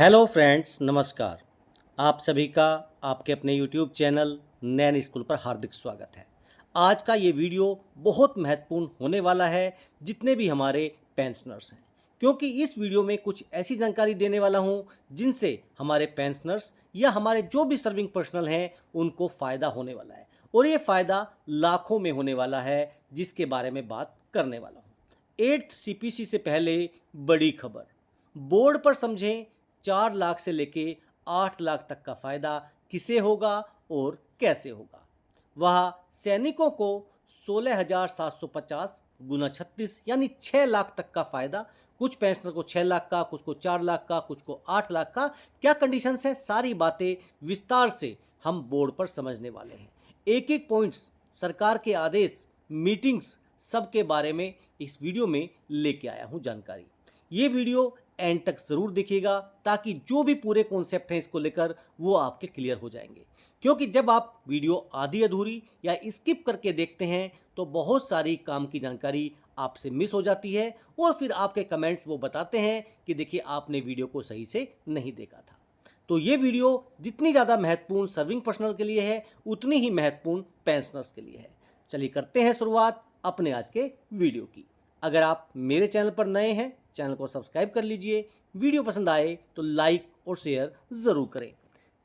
Hello friends, नमस्कार। आप सभी का आपके अपने यूट्यूब चैनल नैन स्कूल पर हार्दिक स्वागत है। आज का ये वीडियो बहुत महत्वपूर्ण होने वाला है जितने भी हमारे पेंशनर्स हैं, क्योंकि इस वीडियो में कुछ ऐसी जानकारी देने वाला हूँ जिनसे हमारे पेंशनर्स या हमारे जो भी सर्विंग पर्सनल हैं उनको फ़ायदा होने वाला है और ये फ़ायदा लाखों में होने वाला है, जिसके बारे में बात करने वाला हूँ। 8th CPC से पहले बड़ी खबर, बोर्ड पर समझें 4 लाख से लेके 8 लाख तक का फ़ायदा किसे होगा और कैसे होगा। वह सैनिकों को 16,750 गुना 36 यानी 6 लाख तक का फ़ायदा। कुछ पेंशनर को 6 लाख का, कुछ को 4 लाख का, कुछ को 8 लाख का। क्या कंडीशंस है, सारी बातें विस्तार से हम बोर्ड पर समझने वाले हैं। एक एक पॉइंट्स, सरकार के आदेश, मीटिंग्स, सब के बारे में इस वीडियो में लेके आया हूँ जानकारी। ये वीडियो एंड तक ज़रूर देखिएगा ताकि जो भी पूरे कॉन्सेप्ट हैं इसको लेकर वो आपके क्लियर हो जाएंगे, क्योंकि जब आप वीडियो आधी अधूरी या स्किप करके देखते हैं तो बहुत सारी काम की जानकारी आपसे मिस हो जाती है और फिर आपके कमेंट्स वो बताते हैं कि देखिए आपने वीडियो को सही से नहीं देखा था। तो ये वीडियो जितनी ज़्यादा महत्वपूर्ण सर्विंग पर्सनल के लिए है उतनी ही महत्वपूर्ण पेंशनर्स के लिए है। चलिए करते हैं शुरुआत अपने आज के वीडियो की। अगर आप मेरे चैनल पर नए हैं, चैनल को सब्सक्राइब कर लीजिए। वीडियो पसंद आए तो लाइक और शेयर ज़रूर करें।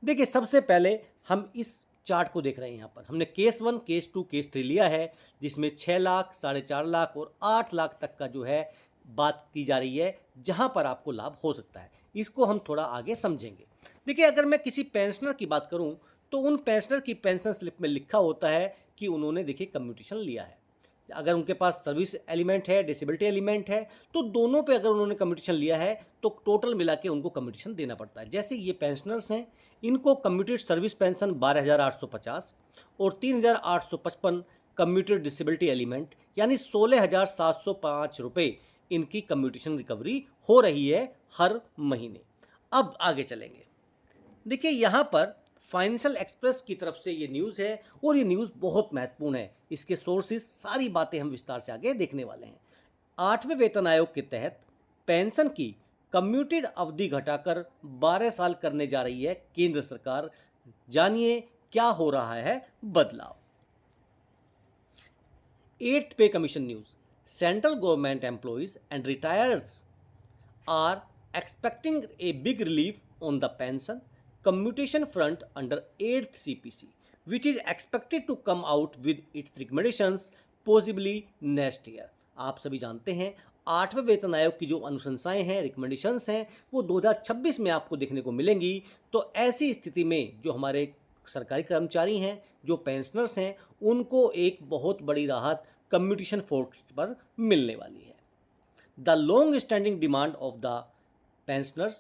देखिए, सबसे पहले हम इस चार्ट को देख रहे हैं। यहाँ पर हमने केस 1, केस 2, केस 3 लिया है, जिसमें 6 लाख, 4.5 लाख और 8 लाख तक का जो है बात की जा रही है, जहाँ पर आपको लाभ हो सकता है। इसको हम थोड़ा आगे समझेंगे। देखिए, अगर मैं किसी पेंशनर की बात करूँ तो उन पेंशनर की पेंशन स्लिप में लिखा होता है कि उन्होंने देखिए कम्यूटेशन लिया है। अगर उनके पास सर्विस एलिमेंट है, डिसेबिलिटी एलिमेंट है, तो दोनों पे अगर उन्होंने कम्यूटेशन लिया है तो टोटल मिला के उनको कम्यूटेशन देना पड़ता है। जैसे ये पेंशनर्स हैं, इनको कम्यूटेड सर्विस पेंशन 12,850 और 3,855 कम्यूटेड डिसेबिलिटी एलिमेंट यानी 16,705 रुपये इनकी कम्यूटेशन रिकवरी हो रही है हर महीने। अब आगे चलेंगे। देखिए, यहाँ पर फाइनेंशियल एक्सप्रेस की तरफ से ये न्यूज़ है और ये न्यूज़ बहुत महत्वपूर्ण है। इसके सोर्सेज, सारी बातें हम विस्तार से आगे देखने वाले हैं। 8वें वेतन आयोग के तहत पेंशन की कम्यूटेड अवधि घटाकर 12 साल करने जा रही है केंद्र सरकार। जानिए क्या हो रहा है बदलाव। 8th पे commission news, central government employees and retires are expecting a big relief on the pension commutation front under 8th CPC, which is expected to come out with its recommendations possibly next year। आप सभी जानते हैं 8वें वेतन आयोग की जो अनुशंसाएं हैं, recommendations हैं, वो 2026 में आपको देखने को मिलेंगी। तो ऐसी स्थिति में जो हमारे सरकारी कर्मचारी हैं, जो पेंशनर्स हैं, उनको एक बहुत बड़ी राहत कम्यूटेशन फोर्स पर मिलने वाली है। The long-standing demand of the pensioners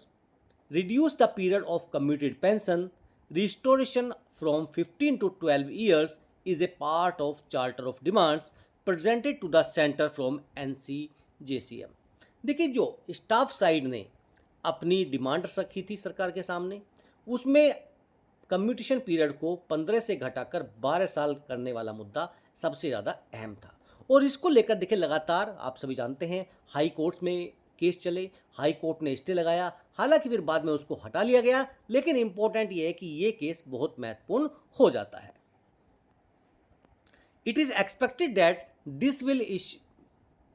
reduce the period of commuted pension restoration from 15 to 12 years is a part of Charter of Demands presented to the Center from NCJCM। देखिए, जो staff side ने अपनी demand रखी थी सरकार के सामने, उसमें कम्यूटेशन पीरियड को 15 से घटाकर 12 साल करने वाला मुद्दा सबसे ज़्यादा अहम था और इसको लेकर देखिए लगातार आप सभी जानते हैं हाई कोर्ट में केस चले, हाई कोर्ट ने स्टे लगाया, हालांकि फिर बाद में उसको हटा लिया गया। लेकिन इंपॉर्टेंट ये है कि ये केस बहुत महत्वपूर्ण हो जाता है। It is expected that this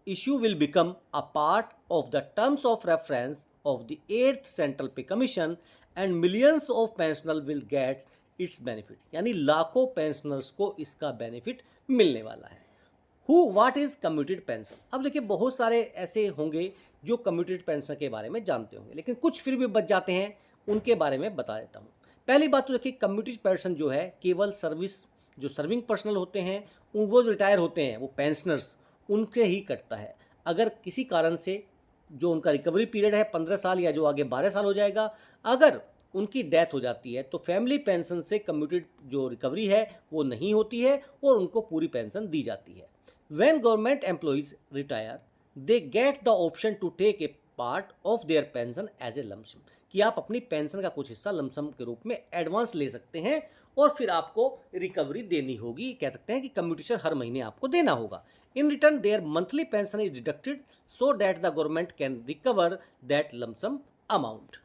issue will become a part of the terms of reference of the 8th Central Pay Commission and millions of pensioners will get its benefit, यानी लाखों पेंशनर्स को इसका benefit मिलने वाला है। What is commuted pension. अब देखिए, बहुत सारे ऐसे होंगे जो कम्यूटेड पेंशन के बारे में जानते होंगे, लेकिन कुछ फिर भी बच जाते हैं, उनके बारे में बता देता हूँ। पहली बात तो देखिए, कम्यूटेड पेंशन जो है केवल जो सर्विंग पर्सनल होते हैं, वो जो रिटायर होते हैं, वो पेंशनर्स, उनके ही कटता है। अगर किसी कारण से जो उनका रिकवरी पीरियड है 15 साल या जो आगे 12 साल हो जाएगा, अगर उनकी डेथ हो जाती है तो फैमिली पेंशन से कम्यूटेड जो रिकवरी है वो नहीं होती है और उनको पूरी पेंशन दी जाती है। When government employees retire, they get the option to take a part of their pension as a lump sum, कि आप अपनी पेंशन का कुछ हिस्सा लमसम के रूप में एडवांस ले सकते हैं और फिर आपको रिकवरी देनी होगी। कह सकते हैं कि कम्यूटेशन हर महीने आपको देना होगा। In return there monthly pension is deducted so that the government can recover that lump sum amount.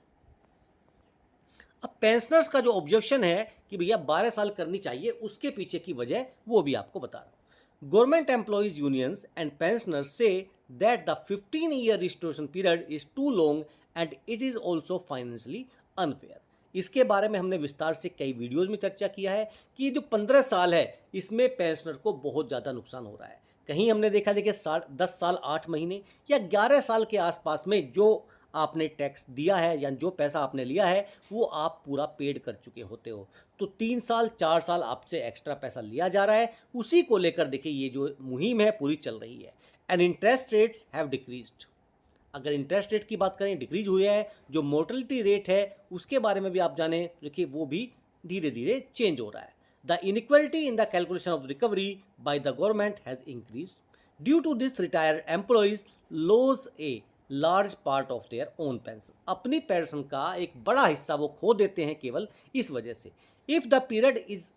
अब पेंशनर्स का जो ऑब्जेक्शन है कि भैया 12 साल करनी चाहिए, उसके पीछे की वजह वो भी आपको बता रहा हूँ। Government employees unions and pensioners से that the 15-year restoration period is too long and it is also financially unfair. इसके बारे में हमने विस्तार से कई वीडियोज में चर्चा किया है कि ये जो 15 साल है इसमें पेंशनर को बहुत ज़्यादा नुकसान हो रहा है। कहीं हमने देखा देखिए 10 साल 8 महीने या 11 साल के आसपास में जो आपने टैक्स दिया है या जो पैसा आपने लिया है वो आप पूरा पेड कर चुके होते हो, तो 3 साल 4 साल आपसे एक्स्ट्रा पैसा लिया जा रहा है। उसी को लेकर देखिए ये जो मुहिम है पूरी चल रही है। And interest rates have decreased. अगर इंटरेस्ट रेट की बात करें डिक्रीज हुई है, जो मोर्टलिटी रेट है उसके बारे में भी आप जाने देखिए वो भी धीरे धीरे चेंज हो रहा है। The inequality in the calculation of recovery by the government has increase. Due to this retired employees loss a large part of their own pension. अपनी पेंशन का एक बड़ा हिस्सा वो खो देते हैं केवल इस वजह से। If the period is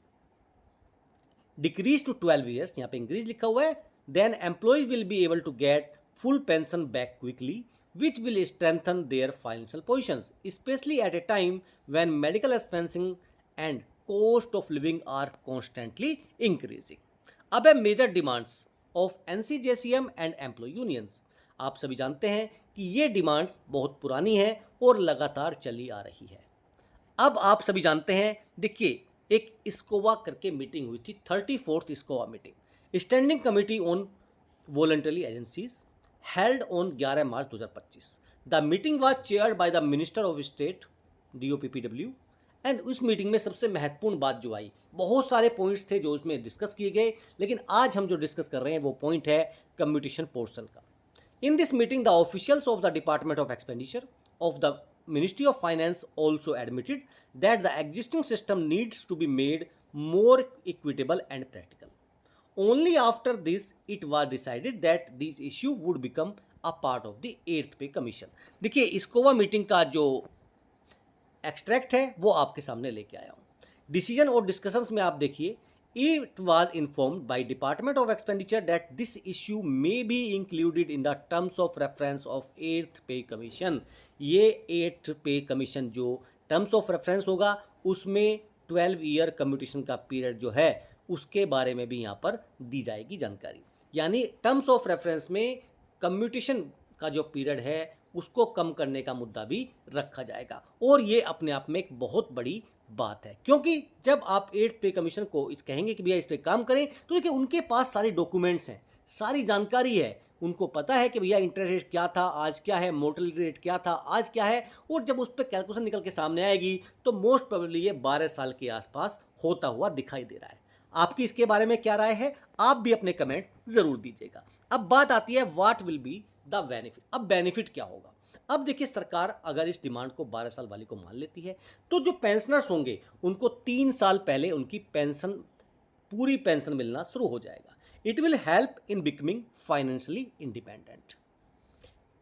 decrease to 12 years, यहाँ पे इंक्रीज लिखा हुआ है, then employees will be able to get full pension back quickly, which will strengthen their financial positions, especially at a time when medical expenses and cost of living are constantly increasing. अब है major demands of NCJCM and employee unions. आप सभी जानते हैं कि ये demands बहुत पुरानी है और लगातार चली आ रही है। अब आप सभी जानते हैं, देखिए एक इस्कोवा करके मीटिंग हुई थी, 34th SCOVA meeting, standing committee on voluntary agencies, held on 11 March 2025। The meeting was chaired by the minister of state DOPPW। And उस मीटिंग में सबसे महत्वपूर्ण बात जो आई, बहुत सारे पॉइंट्स थे जो उसमें डिस्कस किए गए, लेकिन आज हम जो डिस्कस कर रहे हैं वो पॉइंट है कम्यूटेशन पोर्शन का। In this meeting the officials of the department of expenditure of the ministry of finance also admitted that the existing system needs to be made more equitable and practical. Only after this it was decided that this issue would become a part of the 8th पे commission. देखिए इस्कोवा meeting का जो extract है वो आपके सामने लेके आया हूँ। डिसीजन और डिस्कशंस में आप देखिए, it was informed by Department of Expenditure that this issue may be included in the terms of reference of 8th पे कमीशन। ये 8th पे कमीशन जो टर्म्स ऑफ रेफरेंस होगा उसमें 12 ईयर कम्यूटेशन का पीरियड जो है उसके बारे में भी यहाँ पर दी जाएगी जानकारी। यानी टर्म्स ऑफ रेफरेंस में कम्यूटेशन का जो पीरियड है उसको कम करने का मुद्दा भी रखा जाएगा, और ये अपने आप में एक बहुत बड़ी बात है, क्योंकि जब आप 8th पे कमीशन को इस कहेंगे कि भैया इस पर काम करें, तो देखिए उनके पास सारे डॉक्यूमेंट्स हैं, सारी जानकारी है, उनको पता है कि भैया इंटरेस्ट रेट क्या था आज क्या है, मोर्टलिटी रेट क्या था आज क्या है, और जब उस पर कैलकुलेशन निकल के सामने आएगी तो मोस्ट प्रोबेबली ये 12 साल के आसपास होता हुआ दिखाई दे रहा है। आपकी इसके बारे में क्या राय है, आप भी अपने कमेंट जरूर दीजिएगा। अब बात आती है what will be the benefit. अब बेनिफिट क्या होगा। अब देखिए सरकार अगर इस डिमांड को 12 साल वाली को मान लेती है तो जो पेंशनर्स होंगे उनको 3 साल पहले उनकी पेंशन पूरी पेंशन मिलना शुरू हो जाएगा। It will help in becoming financially independent.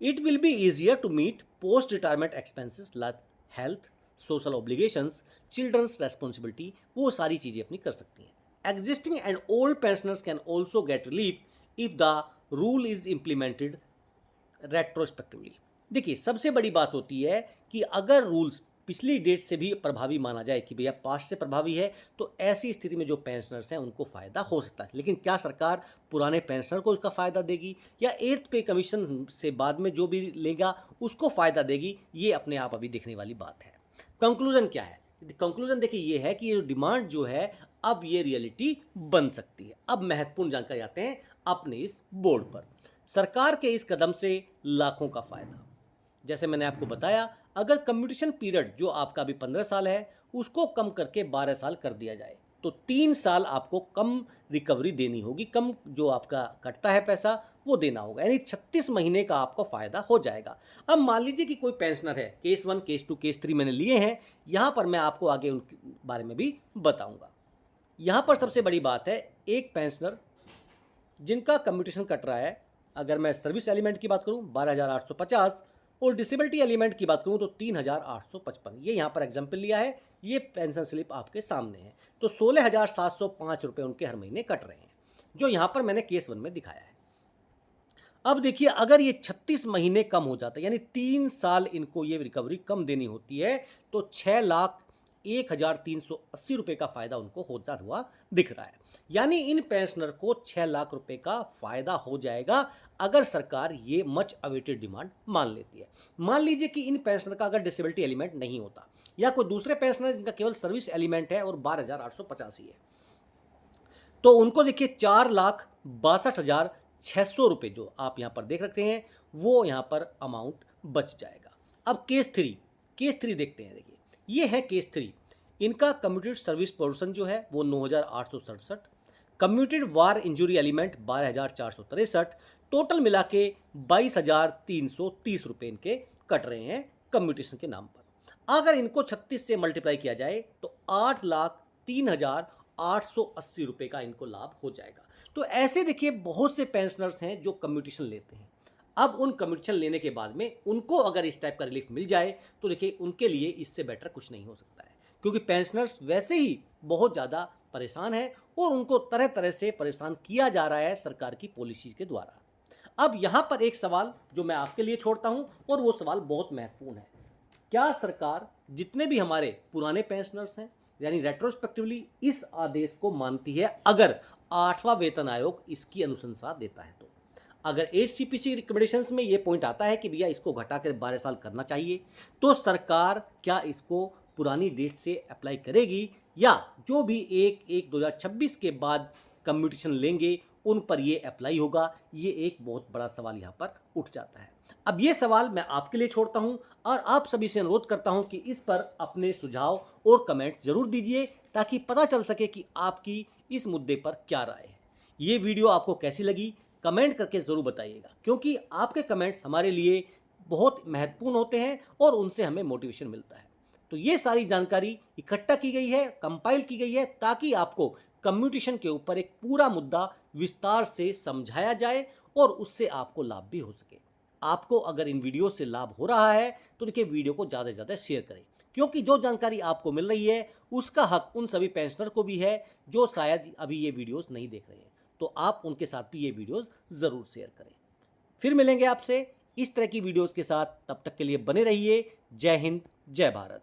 It will be easier to meet post retirement expenses like health, social obligations, children's responsibility, वो सारी चीज़ें अपनी कर सकती हैं। Existing and old pensioners can also get relief if the rule is implemented retrospectively। देखिए सबसे बड़ी बात होती है कि अगर रूल्स पिछली डेट से भी प्रभावी माना जाए कि भैया पास्ट से प्रभावी है, तो ऐसी स्थिति में जो पेंशनर्स हैं उनको फ़ायदा हो सकता है। लेकिन क्या सरकार पुराने पेंशनर को उसका फ़ायदा देगी या 8th पे कमीशन से बाद में जो भी लेगा उसको फ़ायदा देगी, ये अपने आप अभी देखने वाली बात है। कंक्लूजन क्या है। कंक्लूजन देखिए ये है कि ये डिमांड जो है अब ये रियलिटी बन सकती है। अब महत्वपूर्ण जानकारी आते हैं अपने इस बोर्ड पर। सरकार के इस कदम से लाखों का फायदा। जैसे मैंने आपको बताया, अगर कम्यूटेशन पीरियड जो आपका अभी 15 साल है उसको कम करके 12 साल कर दिया जाए तो 3 साल आपको कम रिकवरी देनी होगी, कम जो आपका कटता है पैसा वो देना होगा, यानी 36 महीने का आपको फ़ायदा हो जाएगा। अब मान लीजिए कि कोई पेंशनर है, केस 1, केस 2, केस 3 मैंने लिए हैं, यहाँ पर मैं आपको आगे उनके बारे में भी बताऊँगा। यहाँ पर सबसे बड़ी बात है, एक पेंशनर जिनका कम्यूटेशन कट रहा है, अगर मैं सर्विस एलिमेंट की बात करूँ 12,850 और डिसेबिलिटी एलिमेंट की बात करूँ तो 3,855, ये यहाँ पर एग्जाम्पल लिया है, ये पेंशन स्लिप आपके सामने है। तो 16,705 रुपये उनके हर महीने कट रहे हैं, जो यहाँ पर मैंने केस 1 में दिखाया है। अब देखिए अगर ये 36 महीने कम हो जाता है, यानी 3 साल इनको ये रिकवरी कम देनी होती है, तो 6 लाख 1380 रुपये का फ़ायदा उनको होता हुआ दिख रहा है। यानी इन पेंशनर को 6 लाख रुपए का फ़ायदा हो जाएगा अगर सरकार ये मच अवेटेड डिमांड मान लेती है। मान लीजिए कि इन पेंशनर का अगर डिसेबिलिटी एलिमेंट नहीं होता या कोई दूसरे पेंशनर जिनका केवल सर्विस एलिमेंट है और 12,885 है, तो उनको देखिए 4,62,600 रुपये जो आप यहाँ पर देख सकते हैं वो यहाँ पर अमाउंट बच जाएगा। अब केस थ्री देखते हैं। देखिए ये है केस थ्री। इनका कम्यूटेड सर्विस पोर्शन जो है वो 9,867, कम्यूटेड वार इंजरी एलिमेंट 12,463, टोटल मिला के 22,330 रुपये इनके कट रहे हैं कम्यूटेशन के नाम पर। अगर इनको 36 से मल्टीप्लाई किया जाए तो 8,03,880 रुपये का इनको लाभ हो जाएगा। तो ऐसे देखिए बहुत से पेंशनर्स हैं जो कम्यूटेशन लेते हैं। अब उन कम्यूटेशन लेने के बाद में उनको अगर इस टाइप का रिलीफ मिल जाए तो देखिए उनके लिए इससे बेटर कुछ नहीं हो सकता है, क्योंकि पेंशनर्स वैसे ही बहुत ज़्यादा परेशान हैं और उनको तरह तरह से परेशान किया जा रहा है सरकार की पॉलिसी के द्वारा। अब यहाँ पर एक सवाल जो मैं आपके लिए छोड़ता हूँ और वो सवाल बहुत महत्वपूर्ण है। क्या सरकार जितने भी हमारे पुराने पेंशनर्स हैं यानी रेट्रोस्पेक्टिवली इस आदेश को मानती है अगर 8वां वेतन आयोग इसकी अनुशंसा देता है? तो अगर 8 CPC रिकमेंडेशंस में ये पॉइंट आता है कि भैया इसको घटाकर 12 साल करना चाहिए, तो सरकार क्या इसको पुरानी डेट से अप्लाई करेगी या जो भी 1/1/2026 के बाद कम्यूटेशन लेंगे उन पर ये अप्लाई होगा? ये एक बहुत बड़ा सवाल यहाँ पर उठ जाता है। अब ये सवाल मैं आपके लिए छोड़ता हूँ और आप सभी से अनुरोध करता हूँ कि इस पर अपने सुझाव और कमेंट्स जरूर दीजिए ताकि पता चल सके कि आपकी इस मुद्दे पर क्या राय है। ये वीडियो आपको कैसी लगी कमेंट करके ज़रूर बताइएगा, क्योंकि आपके कमेंट्स हमारे लिए बहुत महत्वपूर्ण होते हैं और उनसे हमें मोटिवेशन मिलता है। तो ये सारी जानकारी इकट्ठा की गई है, कंपाइल की गई है ताकि आपको कम्यूटेशन के ऊपर एक पूरा मुद्दा विस्तार से समझाया जाए और उससे आपको लाभ भी हो सके। आपको अगर इन वीडियो से लाभ हो रहा है तो देखिए वीडियो को ज़्यादा से ज़्यादा शेयर करें, क्योंकि जो जानकारी आपको मिल रही है उसका हक उन सभी पेंशनर को भी है जो शायद अभी ये वीडियोस नहीं देख रहे हैं। तो आप उनके साथ भी ये वीडियोस ज़रूर शेयर करें। फिर मिलेंगे आपसे इस तरह की वीडियोस के साथ, तब तक के लिए बने रहिए। जय हिंद, जय भारत।